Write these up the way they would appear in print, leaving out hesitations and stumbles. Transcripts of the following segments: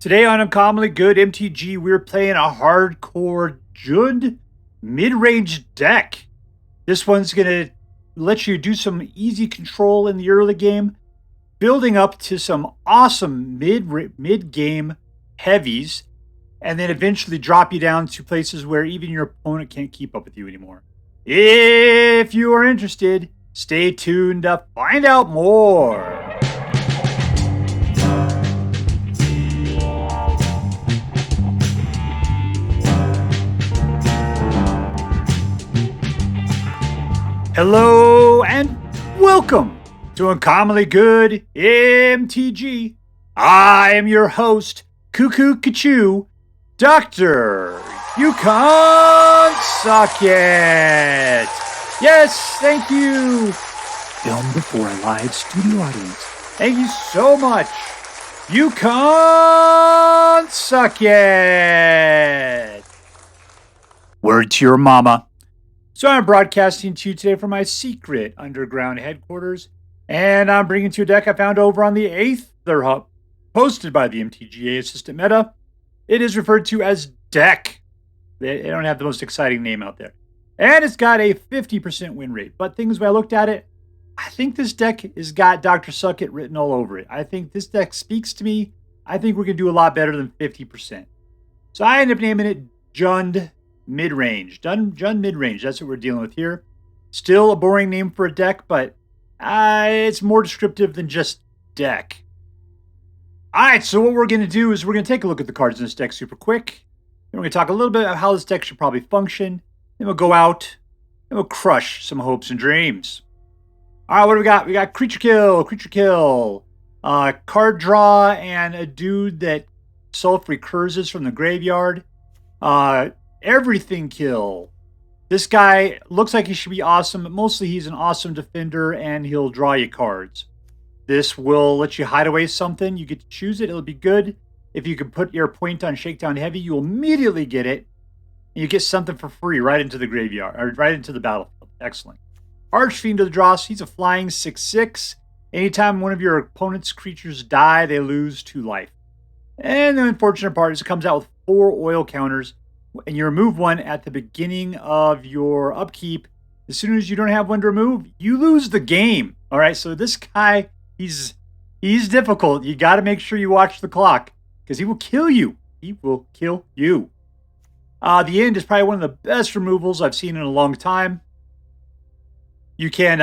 Today on Uncommonly Good MTG, we're playing a hardcore JUND mid-range deck. This one's going to let you do some easy control in the early game, building up to some awesome mid-game heavies, and then eventually drop you down to places where even your opponent can't keep up with you anymore. If you are interested, stay tuned to find out more. Hello and welcome to Uncommonly Good MTG. I am your host, Cuckoo Kachoo, Dr. You Can't Suck It. Yes, thank you. Filmed before a live studio audience. Thank you so much. You Can't Suck It. Word to your mama. So I'm broadcasting to you today from my secret underground headquarters, and I'm bringing to you a deck I found over on the Aether Hub, hosted by the MTGA-Assistant-Meta. It is referred to as Deck. They don't have the most exciting name out there. And it's got a 50% win rate. But things when I looked at it, I think this deck has got Dr. Suck It written all over it. I think this deck speaks to me. I think we're going to do a lot better than 50%. So I ended up naming it JUND Mid-range. JUND mid-range. That's what we're dealing with here. Still a boring name for a deck, but it's more descriptive than just deck. Alright, so what we're going to do is we're going to take a look at the cards in this deck super quick. Then we're going to talk a little bit about how this deck should probably function. Then we'll go out and we'll crush some hopes and dreams. Alright, what do we got? We got creature kill, card draw, and a dude that self-recurses from the graveyard. Everything kill. This guy looks like he should be awesome, but mostly he's an awesome defender and he'll draw you cards. This will let you hide away something. You get to choose it. It'll be good. If you can put your point on Shakedown Heavy, you'll immediately get it. And you get something for free right into the graveyard, or right into the battlefield. Excellent. Archfiend of the Dross. He's a flying 6/6. Anytime one of your opponent's creatures die, they lose 2 life. And the unfortunate part is it comes out with 4 oil counters. And you remove one at the beginning of your upkeep. As soon as you don't have one to remove, you lose the game. All right, so this guy, he's difficult. You got to make sure you watch the clock because he will kill you. He will kill you. The end is probably one of the best removals I've seen in a long time. You can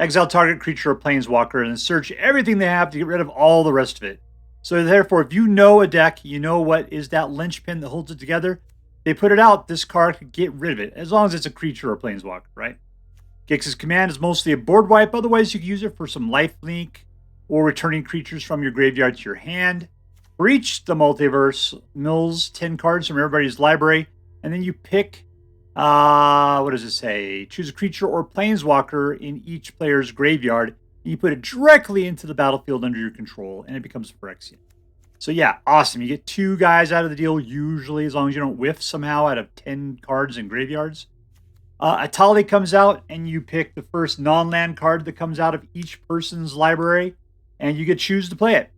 exile target creature or planeswalker and then search everything they have to get rid of all the rest of it. So therefore, if you know a deck, you know what is that linchpin that holds it together, they put it out, this card could get rid of it, as long as it's a creature or a planeswalker, right? Gix's command is mostly a board wipe. Otherwise, you can use it for some lifelink or returning creatures from your graveyard to your hand. Breach the Multiverse mills 10 cards from everybody's library, and then you pick, what does it say? Choose a creature or planeswalker in each player's graveyard. You put it directly into the battlefield under your control, and it becomes Phyrexian. So yeah, awesome. You get 2 guys out of the deal, usually, as long as you don't whiff somehow out of 10 cards in graveyards. Etali comes out, and you pick the first non-land card that comes out of each person's library, and you get to choose to play it.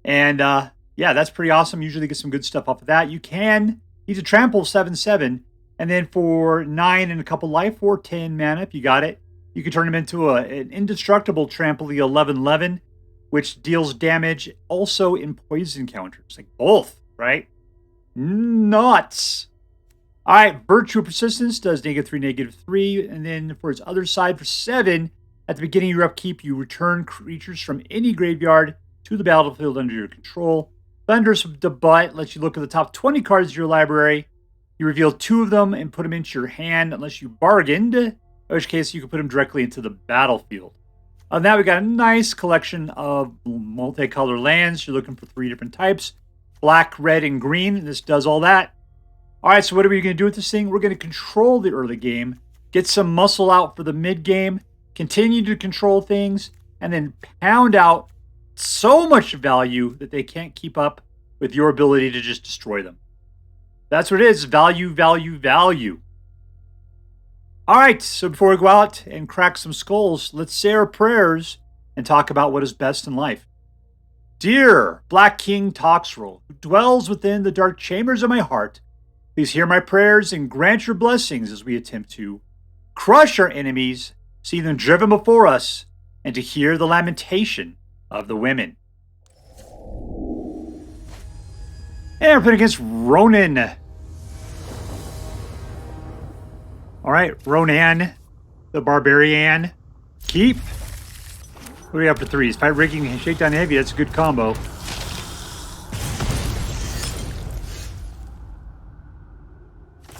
And yeah, that's pretty awesome. Usually get some good stuff off of that. He's a trample 7/7, and then for 9 and a couple life or 10 mana, if you got it, you can turn him into an indestructible trample 11/11, which deals damage also in poison counters. Like both, right? Nuts. All right, Virtue Persistence does -3, -3. And then for its other side, for 7, at the beginning of your upkeep, you return creatures from any graveyard to the battlefield under your control. Thunderous Debut lets you look at the top 20 cards of your library. You reveal 2 of them and put them into your hand unless you bargained, in which case you can put them directly into the battlefield. Now we got a nice collection of multicolor lands. You're looking for 3 different types: black, red, and green. And this does all that. All right, so what are we going to do with this thing? We're going to control the early game, get some muscle out for the mid game, continue to control things, and then pound out so much value that they can't keep up with your ability to just destroy them. That's what it is. Value, value, value. All right, so before we go out and crack some skulls, let's say our prayers and talk about what is best in life. Dear Black King Toxrill, who dwells within the dark chambers of my heart, please hear my prayers and grant your blessings as we attempt to crush our enemies, see them driven before us, and to hear the lamentation of the women. And we're playing against Ronan. Alright, Ronan, the Barbarian. Keep. What do we have for threes? Fight Rigging and Shakedown Heavy. That's a good combo.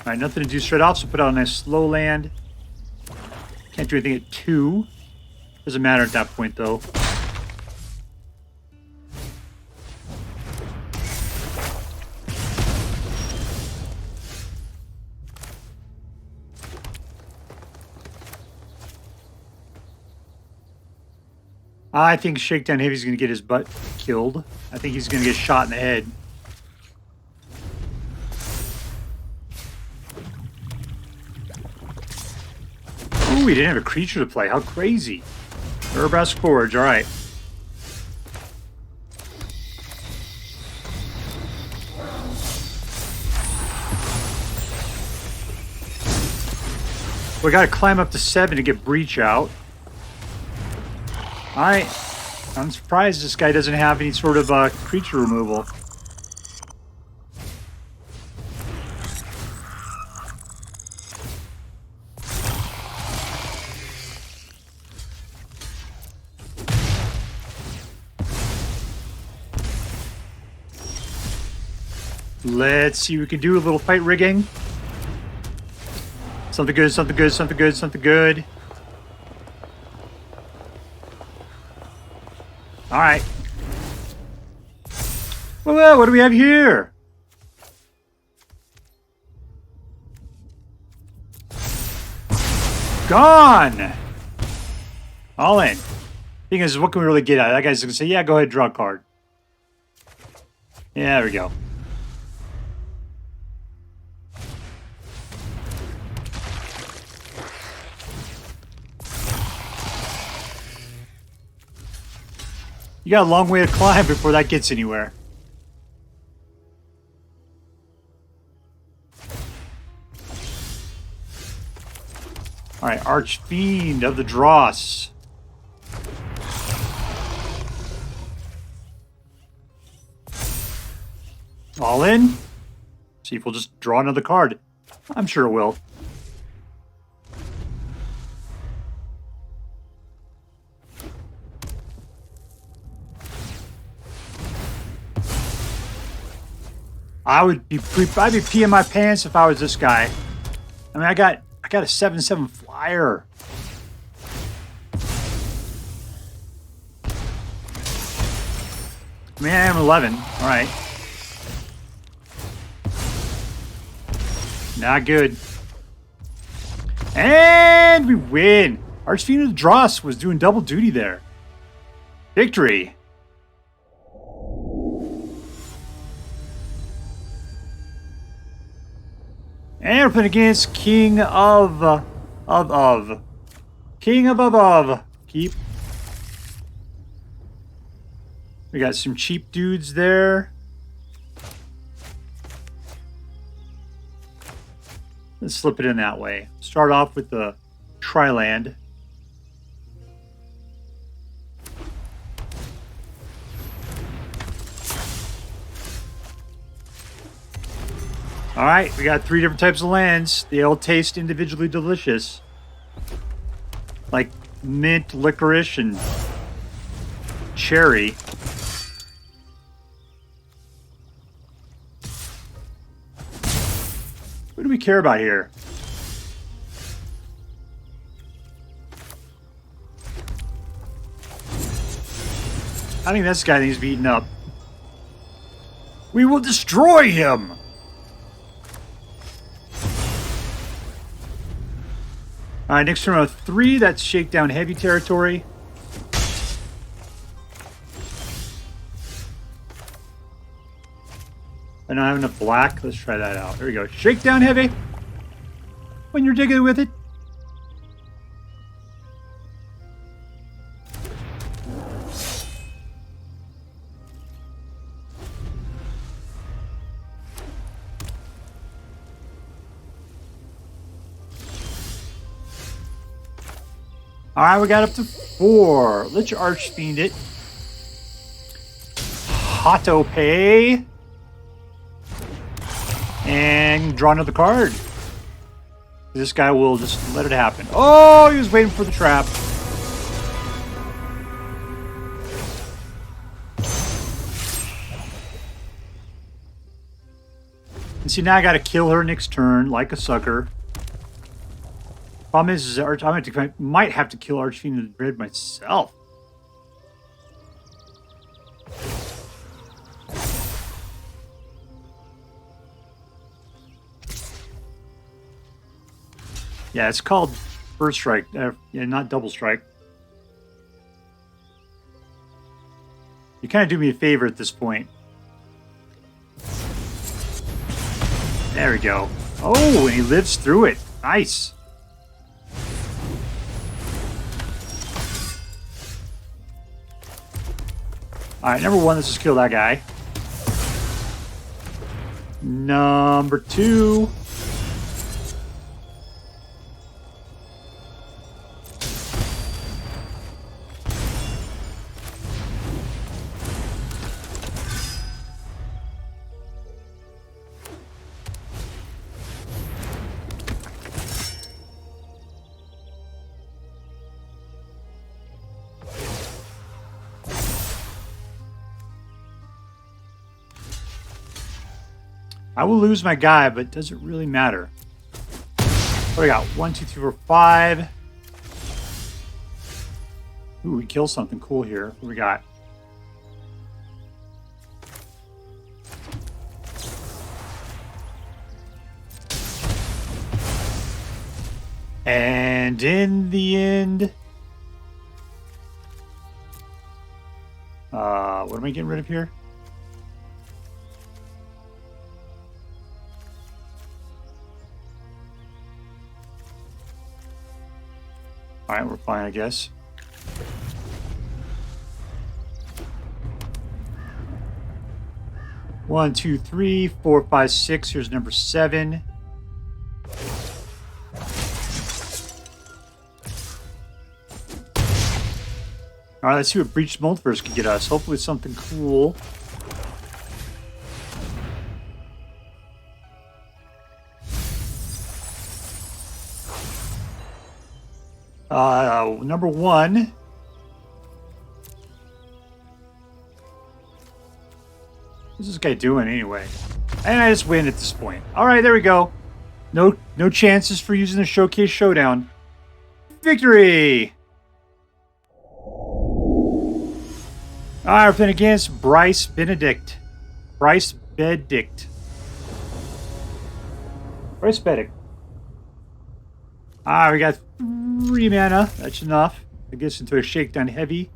Alright, nothing to do straight off, so put out a nice slow land. Can't do anything at 2. Doesn't matter at that point, though. I think Shakedown Heavy's going to get his butt killed. I think he's going to get shot in the head. Ooh, he didn't have a creature to play. How crazy. Thunderous Gorge, alright. We got to climb up to 7 to get Breach out. I'm surprised this guy doesn't have any sort of creature removal. Let's see what we can do. A little fight rigging. Something good, something good, something good, something good. Alright. Well, what do we have here? Gone! All in. Thing is, what can we really get out of it? That guy's going to say, yeah, go ahead, draw a card. Yeah, there we go. You got a long way to climb before that gets anywhere. Alright, Archfiend of the Dross. All in? See if we'll just draw another card. I'm sure it will. I'd be peeing my pants if I was this guy. I mean, I got a 7/7 flyer. I mean, I am 11. All right. Not good. And we win. Archfiend of the Dross was doing double duty there. Victory. And we're playing against King of. King of. Keep. We got some cheap dudes there. Let's slip it in that way. Start off with the Tri-Land. Alright, we got 3 different types of lands. They all taste individually delicious. Like mint, licorice, and cherry. What do we care about here? I think this guy needs to be eaten up. We will destroy him! Alright, next turn on 3, that's Shakedown Heavy territory. I don't have enough black. Let's try that out. There we go. Shakedown Heavy. When you're digging with it. All right, we got up to 4. Let's Archfiend it. Auto pay. And draw another card. This guy will just let it happen. Oh, he was waiting for the trap. And see, now I gotta kill her next turn like a sucker. Problem is I might have to kill Archfiend and Dread myself. Yeah, it's called First Strike. Yeah, not Double Strike. You kind of do me a favor at this point. There we go. Oh, and he lives through it. Nice. Alright, number 1, let's just kill that guy. Number 2. I will lose my guy, but does it really matter? What do we got? 1, 2, 3, 4, 5. Ooh, we kill something cool here. What do we got? And in the end... what am I getting rid of here? Alright, we're fine, I guess. One, two, three, 4, 5, 6. Here's number 7. Alright, let's see what Breach the Multiverse can get us. Hopefully something cool. Number 1. What's this guy doing anyway? And I just win at this point. Alright, there we go. No chances for using the Showcase Showdown. Victory! Alright, we're playing against BrysBeddict. BrysBeddict. BrysBeddict. Alright, we got 3 mana. That's enough. I guess into a Shakedown Heavy.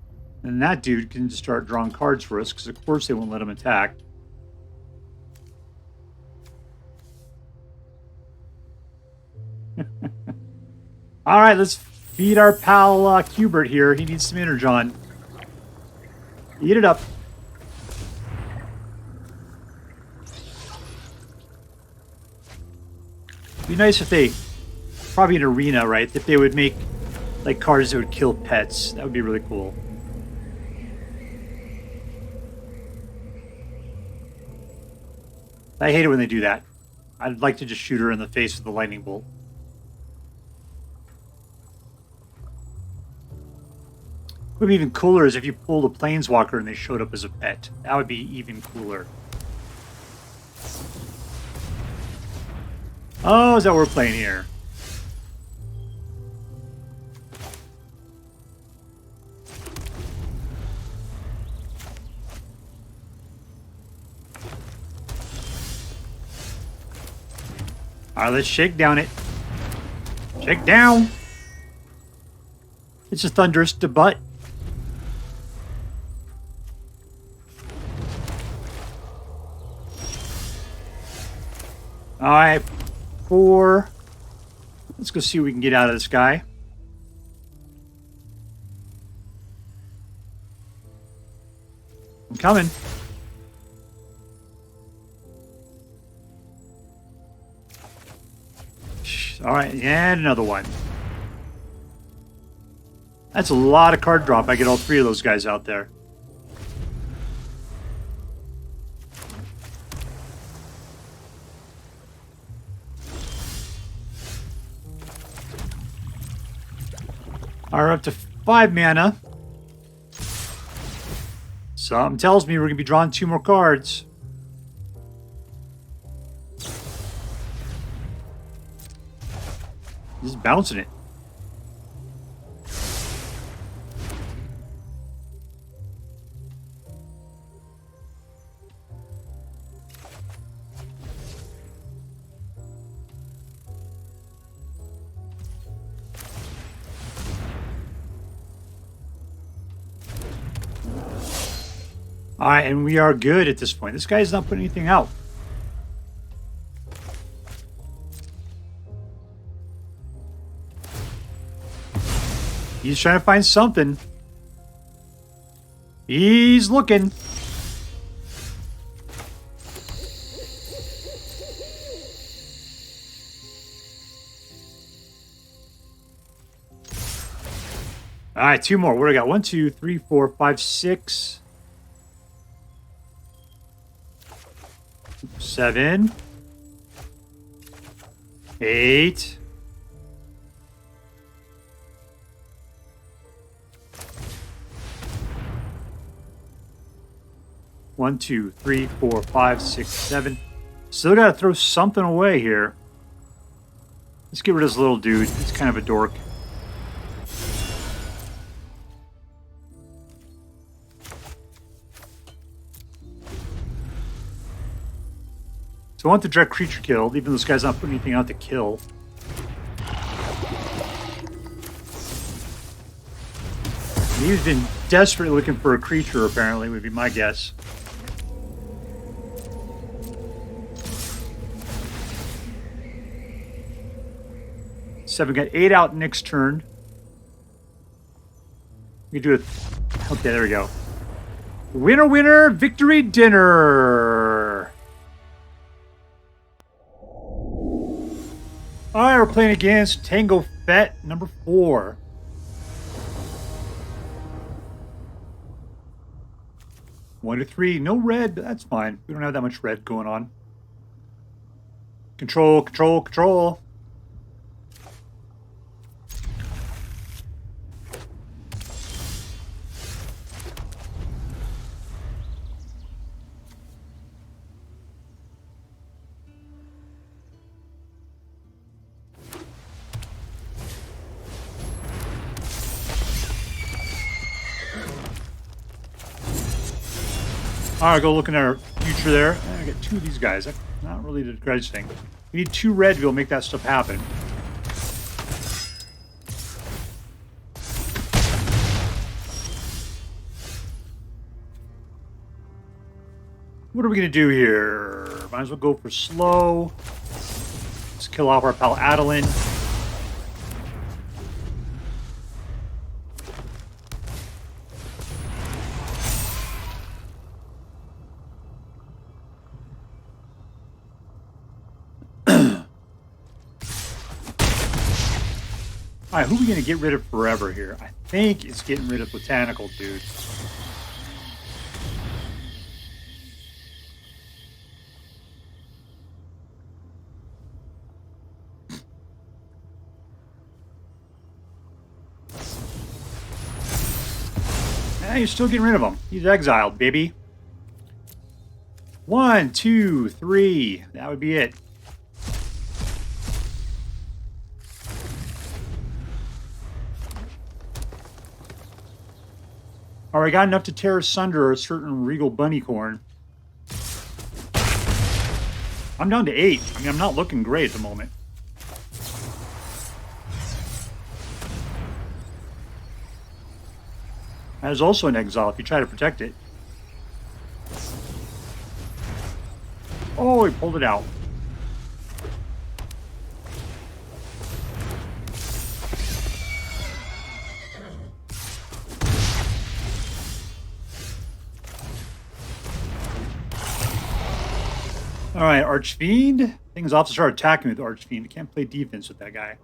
And that dude can just start drawing cards for us, because of course they won't let him attack. Alright, let's feed our pal Cubert here. He needs some Energon. Eat it up. Be nice if they... Probably an arena, right? If they would make like cards that would kill pets. That would be really cool. I hate it when they do that. I'd like to just shoot her in the face with a lightning bolt. What would be even cooler is if you pulled a Planeswalker and they showed up as a pet. That would be even cooler. Oh, is that what we're playing here? Alright, let's shake down it. Shake down! It's a Thunderous Debut. Alright, 4. Let's go see what we can get out of this guy. I'm coming. Alright, and another one. That's a lot of card drop. I get all three of those guys out there. All right, up to 5 mana. Something tells me we're going to be drawing 2 more cards. Just bouncing it. All right, and we are good at this point. This guy's not putting anything out. He's trying to find something. He's looking. All right, 2 more. What do I got? 1, 2, 3, 4, 5, 6. 7, 8, 1, 2, 3, 4, 5, 6, 7. Still got to throw something away here. Let's get rid of this little dude. He's kind of a dork. So I want the direct creature killed, even though this guy's not putting anything out to kill. He's been desperately looking for a creature, apparently, would be my guess. Seven, got 8 out next turn. We do it. Okay, there we go. Winner, winner, victory dinner. All right, we're playing against Tango Fett, number 4. One to 3, no red, but that's fine. We don't have that much red going on. Control, control, control. All right, go looking at our future there. I got 2 of these guys. That's not really the grudge thing. We need 2 red to be able to make that stuff happen. What are we going to do here? Might as well go for slow. Let's kill off our pal Adeline. All right, who are we going to get rid of forever here? I think it's getting rid of Botanical Dude. You're still getting rid of him. He's exiled, baby. 1, 2, 3. That would be it. All right, got enough to tear asunder a certain Regal Bunnycorn. I'm down to 8. I mean, I'm not looking great at the moment. That is also an exile if you try to protect it. Oh, he pulled it out. All right, Archfiend. Things off to start attacking with Archfiend. I can't play defense with that guy.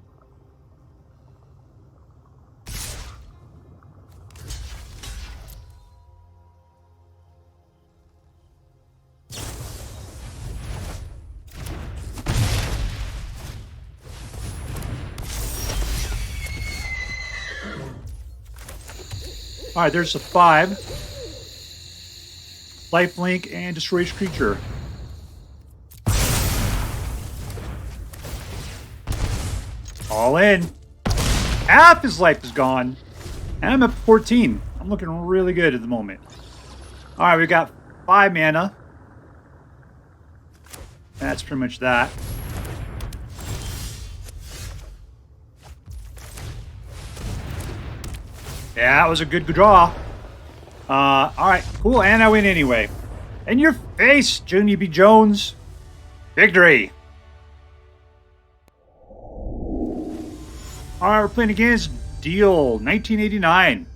All right, there's a 5. Lifelink and destroy each creature. All in. Half his life is gone. And I'm at 14. I'm looking really good at the moment. All right, we got 5 mana. That's pretty much that. Yeah, that was a good draw. All right, cool, and I win anyway. In your face, Junior B. Jones. Victory. All right, we're playing against Deal 1989.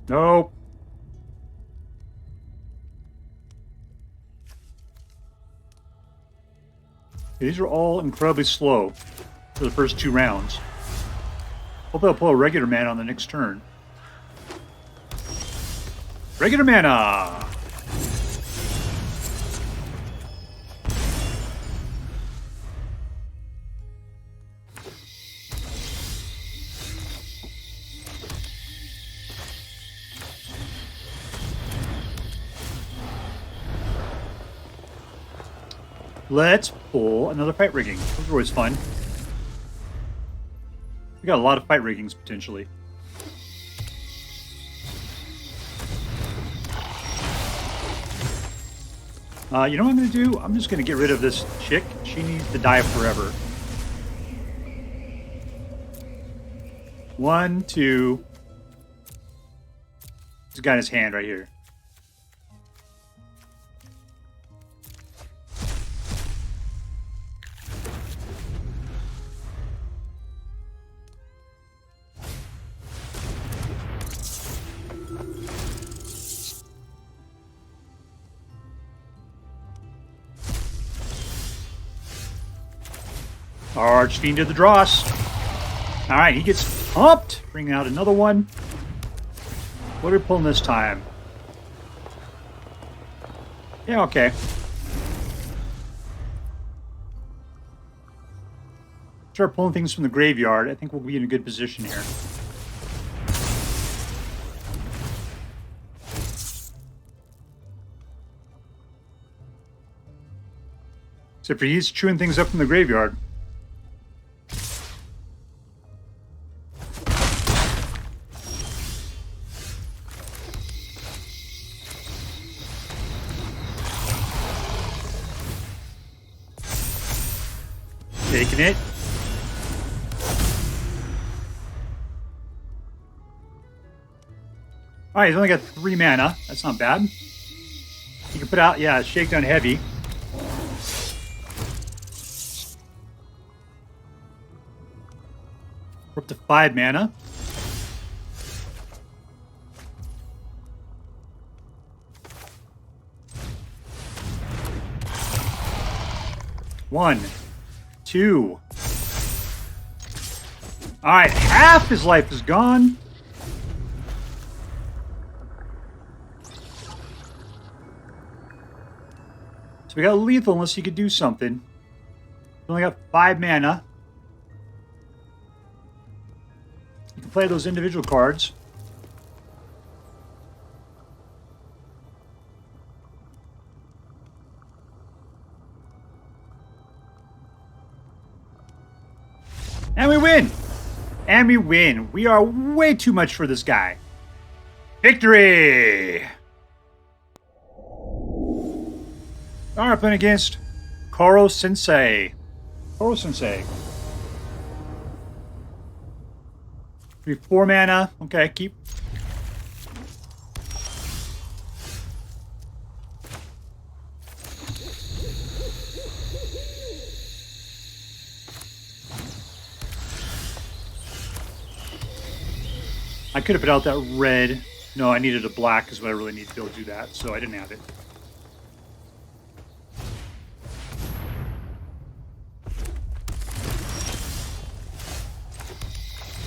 Nope. These are all incredibly slow for the first 2 rounds. Hope they'll pull a regular mana on the next turn. Regular mana! Let's pull another fight rigging. Those are always fun. We got a lot of fight riggings potentially. You know what I'm going to do? I'm just going to get rid of this chick. She needs to die forever. 1, 2. He's got his hand right here. Archfiend to the Dross. All right, he gets pumped. Bring out another one. What are we pulling this time? Yeah, okay. Start pulling things from the graveyard. I think we'll be in a good position here. Except for he's chewing things up from the graveyard. Taking it. Alright, he's only got 3 mana. That's not bad. You can put out, yeah, Shakedown Heavy. We're up to 5 mana. One. 2. Alright, half his life is gone. So we got lethal unless he could do something. We only got 5 mana. You can play those individual cards. And we win! And we win. We are way too much for this guy. Victory! Alright, playing against Korosensei. Korosensei. 4 mana. Okay, keep. I could have put out that red. No, I needed a black is what I really need to be able to do that, so I didn't have it.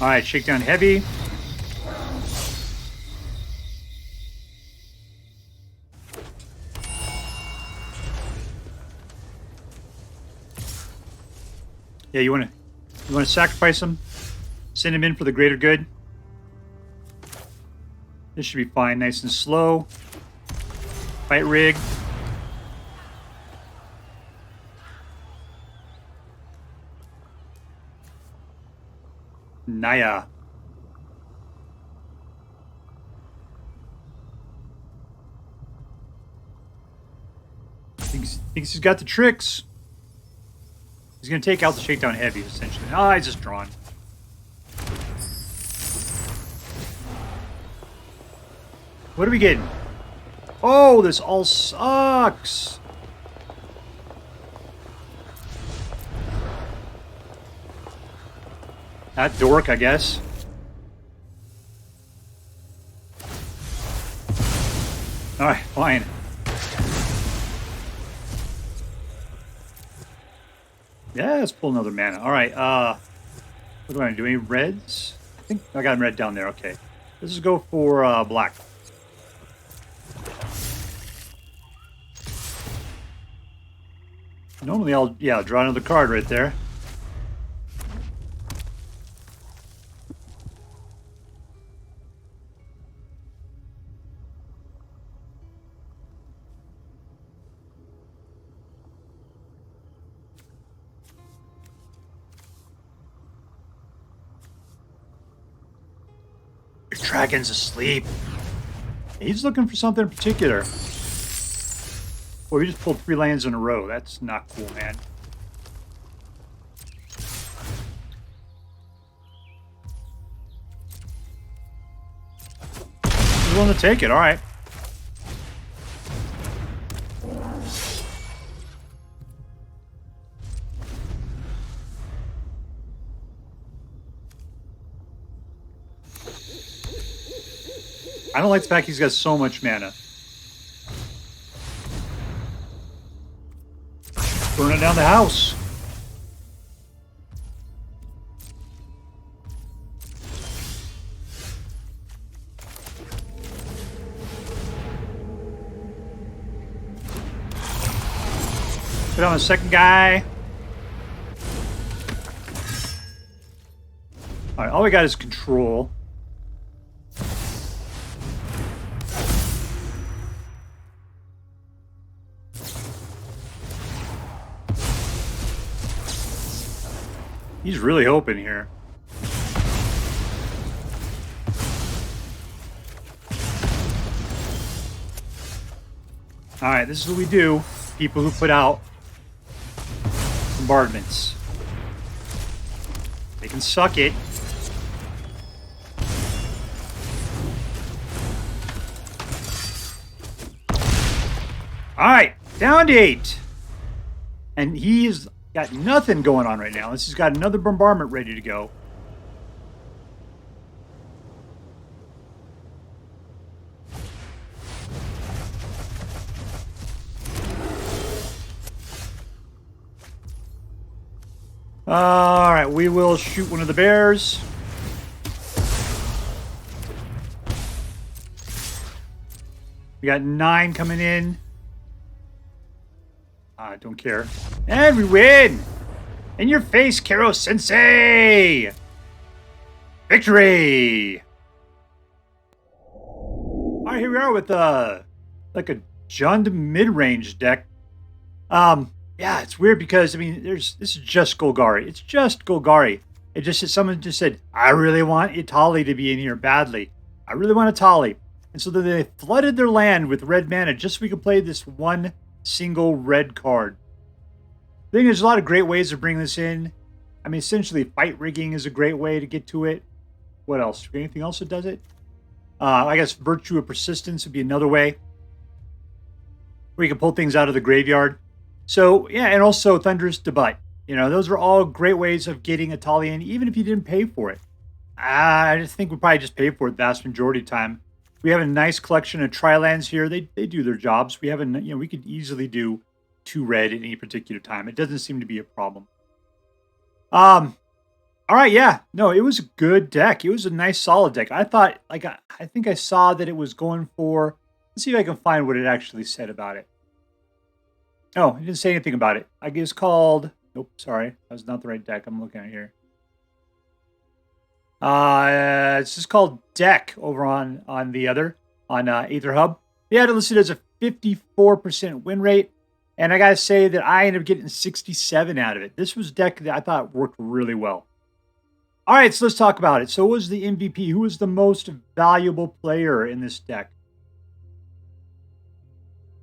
Alright, Shakedown Heavy. Yeah, you wanna sacrifice him? Send him in for the greater good. This should be fine, nice and slow. Fight rig. Naya. Thinks he's got the tricks. He's going to take out the Shakedown Heavy, essentially. Ah, he's just drawn. What are we getting? Oh, this all sucks. That dork, I guess. Alright, fine. Yeah, let's pull another mana. Alright, what do I want to do? Any reds? I think I got him red down there. Okay. Let's just go for black. Normally I'll, yeah, draw another card right there. Your dragon's asleep. He's looking for something in particular. Boy, we just pulled 3 lands in a row. That's not cool, man. He's willing to take it. All right. I don't like the fact he's got so much mana. Burning down the house. Put on the second guy. Alright, all we got is control. He's really hoping here. Alright, this is what we do. People who put out bombardments. They can suck it. Alright, down to 8. And he is got nothing going on right now. This has got another bombardment ready to go. All right, we will shoot one of the bears. We got 9 coming in. I don't care. And we win! In your face, Korosensei! Victory! Alright, here we are with like a JUND mid-range deck. Yeah, it's weird because I mean this is just Golgari. It's just Golgari. It just someone just said, I really want Etali to be in here badly. I really want Etali. And so they flooded their land with red mana just so we could play this one single red card. I think there's a lot of great ways to bring this in. I mean, essentially, fight rigging is a great way to get to it. What else? Anything else that does it? I guess Virtue of Persistence would be another way. Where you can pull things out of the graveyard. So, yeah, and also Thunderous Debut. You know, those are all great ways of getting Etali in, even if you didn't pay for it. I just think we probably just pay for it the vast majority of the time. We have a nice collection of tri-lands here. They do their jobs. We have we could easily do 2 red at any particular time. It doesn't seem to be a problem. All right, yeah. No, it was a good deck. It was a nice, solid deck. I thought, like, I think I saw that it was going for... Let's see if I can find what it actually said about it. Oh, it didn't say anything about it. I guess called... Nope, sorry. That was not the right deck I'm looking at here. It's just called Deck over on Aether Hub. They had it listed as a 54% win rate. And I got to say that I ended up getting 67 out of it. This was a deck that I thought worked really well. All right, so let's talk about it. So who was the MVP? Who was the most valuable player in this deck?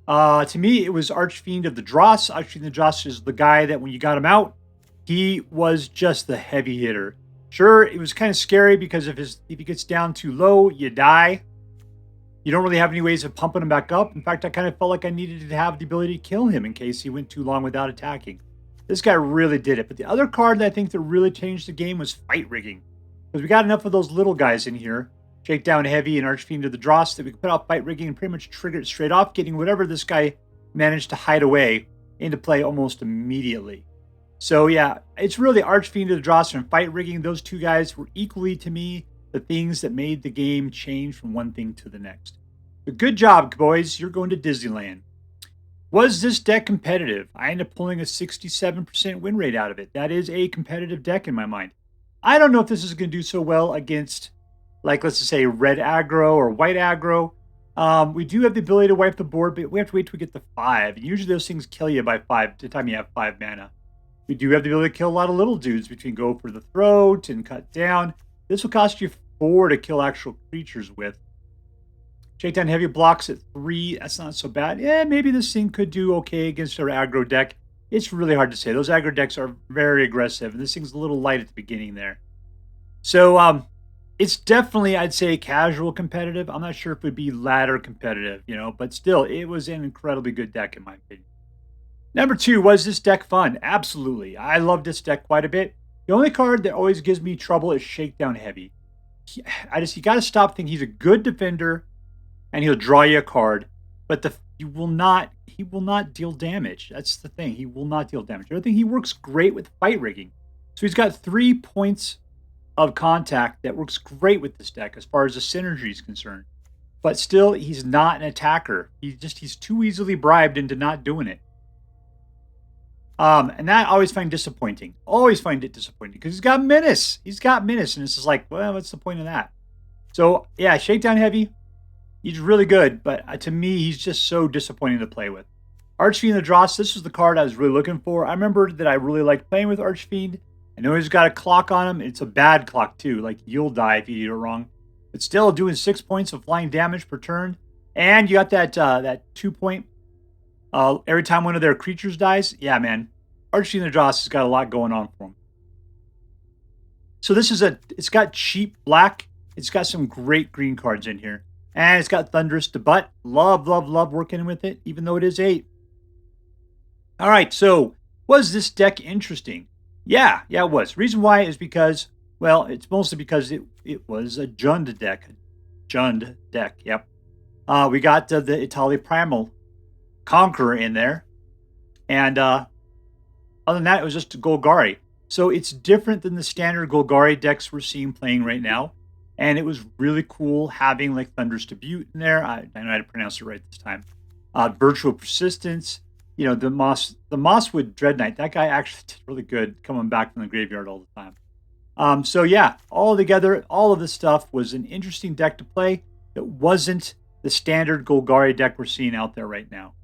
To me, it was Archfiend of the Dross. Archfiend of the Dross is the guy that when you got him out, he was just the heavy hitter. Sure, it was kind of scary because if he gets down too low, you die. You don't really have any ways of pumping him back up. In fact, I kind of felt like I needed to have the ability to kill him in case he went too long without attacking. This guy really did it. But the other card that I think that really changed the game was Fight Rigging. Because we got enough of those little guys in here, Shakedown Heavy and Archfiend of the Dross, that we could put out Fight Rigging and pretty much trigger it straight off, getting whatever this guy managed to hide away into play almost immediately. So yeah, it's really Archfiend of the Dross and Fight Rigging. Those two guys were equally, to me, the things that made the game change from one thing to the next. But good job, boys. You're going to Disneyland. Was this deck competitive? I ended up pulling a 67% win rate out of it. That is a competitive deck in my mind. I don't know if this is going to do so well against, like, let's just say red aggro or white aggro. We do have the ability to wipe the board, but we have to wait till we get to 5. And usually those things kill you by 5 the time you have 5 mana. We do have the ability to kill a lot of little dudes between go for the throat and cut down. This will cost you 4 to kill actual creatures with. Shakedown Heavy blocks at 3. That's not so bad. Yeah, maybe this thing could do okay against our aggro deck. It's really hard to say. Those aggro decks are very aggressive, and this thing's a little light at the beginning there. So, it's definitely, I'd say, casual competitive. I'm not sure if it would be ladder competitive, but still, it was an incredibly good deck in my opinion. Number 2, was this deck fun? Absolutely. I love this deck quite a bit. The only card that always gives me trouble is Shakedown Heavy. You got to stop thinking he's a good defender, and he'll draw you a card, but he will not deal damage. That's the thing. He will not deal damage. The other thing, he works great with Fight Rigging. So he's got 3 points of contact that works great with this deck as far as the synergy is concerned. But still, he's not an attacker. He's too easily bribed into not doing it. And that I always find disappointing. Always find it disappointing because he's got Menace. He's got Menace, and it's just like, well, what's the point of that? So yeah, Shakedown Heavy. He's really good, but to me, he's just so disappointing to play with. Archfiend of the Dross, this was the card I was really looking for. I remember that I really liked playing with Archfiend. I know he's got a clock on him. It's a bad clock, too. Like, you'll die if you do it wrong. But still, doing 6 points of flying damage per turn. And you got that 2 point every time one of their creatures dies. Yeah, man. Archfiend of the Dross has got a lot going on for him. So this is it's got cheap black. It's got some great green cards in here. And it's got Thunderous Debut. Love, love, love working with it, even though it is 8. All right, so was this deck interesting? Yeah, it was. Reason why is because, well, it's mostly because it was a JUND deck. JUND deck, yep. We got the Etali Primal Conqueror in there. And other than that, it was just a Golgari. So it's different than the standard Golgari decks we're seeing playing right now. And it was really cool having like Thunderous Debut in there. I know how to pronounce it right this time. Virtual Persistence. The Mosswood Dreadknight. That guy actually did really good coming back from the graveyard all the time. So yeah, all together, all of this stuff was an interesting deck to play. It wasn't the standard Golgari deck we're seeing out there right now.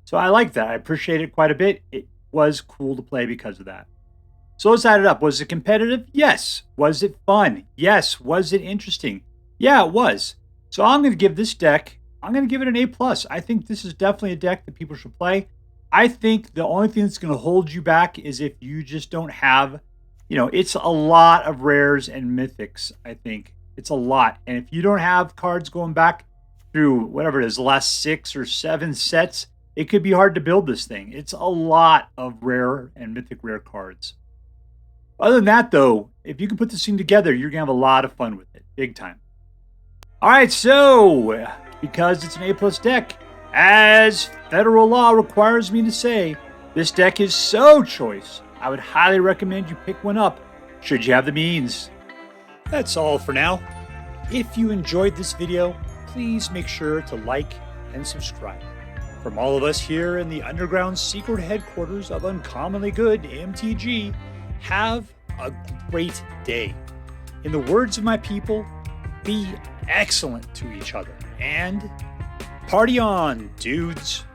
So I like that. I appreciate it quite a bit. It was cool to play because of that. So let's add it up. Was it competitive? Yes. Was it fun? Yes. Was it interesting? Yeah, it was. So I'm going to give this deck, I'm going to give it an A+. I think this is definitely a deck that people should play. I think the only thing that's going to hold you back is if you just don't have, it's a lot of rares and mythics, I think. It's a lot. And if you don't have cards going back through whatever it is, the last 6 or 7 sets, it could be hard to build this thing. It's a lot of rare and mythic rare cards. Other than that, though, if you can put this thing together, you're going to have a lot of fun with it. Big time. All right, so because it's an A+ deck, as federal law requires me to say, this deck is so choice. I would highly recommend you pick one up, should you have the means. That's all for now. If you enjoyed this video, please make sure to like and subscribe. From all of us here in the underground secret headquarters of Uncommonly Good MTG, have a great day. In the words of my people, be excellent to each other, and party on, dudes.